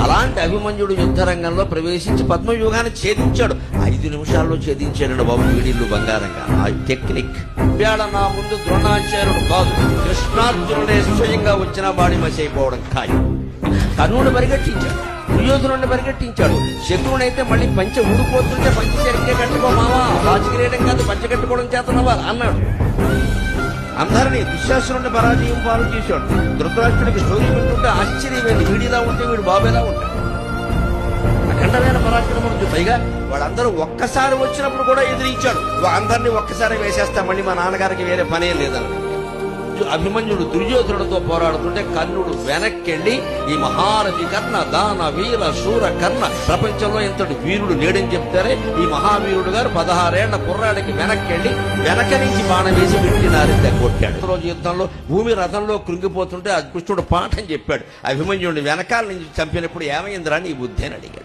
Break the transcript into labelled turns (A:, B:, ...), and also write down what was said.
A: అలాంటి అభిమన్యుడు యుద్ధ రంగంలో ప్రవేశించి పద్మవ్యూహాన్ని ఛేదించాడు. 5 నిమిషాల్లో ఛేదించాడు బాబు వీడిల్లు బంగారంగా. ఆ టెక్నిక్ వేళ నా ముందు ద్రోణాచార్యుడు కాదు, కృష్ణార్జునుడే స్వయంగా వచ్చిన బాడీ మసైపోవడం ఖాయం. కర్ణుడు పరిగెట్టించాడు, దుర్యోధనుడిని పరిగెట్టించాడు. శత్రువునైతే మళ్ళీ పంచె ఊడిపోతుంటే పంచె సరిగ్గా కట్టుకో మావా, రాజకీయడం కాదు పంచె కట్టుకోవడం చేతనవా అన్నాడు. అందరినీ దుశ్శాసనుడిని పరాజయం పాలు చేశాడు. ధృతరాష్ట్రుడికి స్టోరీ వింటుంటే ఆశ్చర్యమైంది, వీడిలా ఉంటే వీడు బాబేలా ఉంటాడు. అఖండమైన పరాక్రమం. పైగా వాళ్ళందరూ ఒక్కసారి వచ్చినప్పుడు కూడా ఎదిరించాడు. అందరినీ ఒక్కసారి వేసేస్తా, మళ్ళీ మా నాన్నగారికి వేరే పనే లేదన్న అభిమన్యుడు దుర్యోధనుడితో పోరాడుతుంటే కర్ణుడు వెనక్కెళ్ళి ఈ మహారథి కర్ణ దాన వీర శూర కర్ణ ప్రపంచంలో ఎంతటి వీరుడు లేడని చెప్తారే, ఈ మహావీరుడు గారు 16 ఏళ్ల కుర్రాడికి వెనక్కెళ్ళి వెనక నుంచి బాణం వేసి పెట్టినారింత కొట్టాడు. రోజు యుద్ధంలో భూమి రథంలో కృంగిపోతుంటే కృష్ణుడు పాఠం చెప్పాడు. అభిమన్యుడిని వెనకాల నుంచి చంపినప్పుడు ఏమైందిరా నీ బుద్ధి అని అడిగాడు.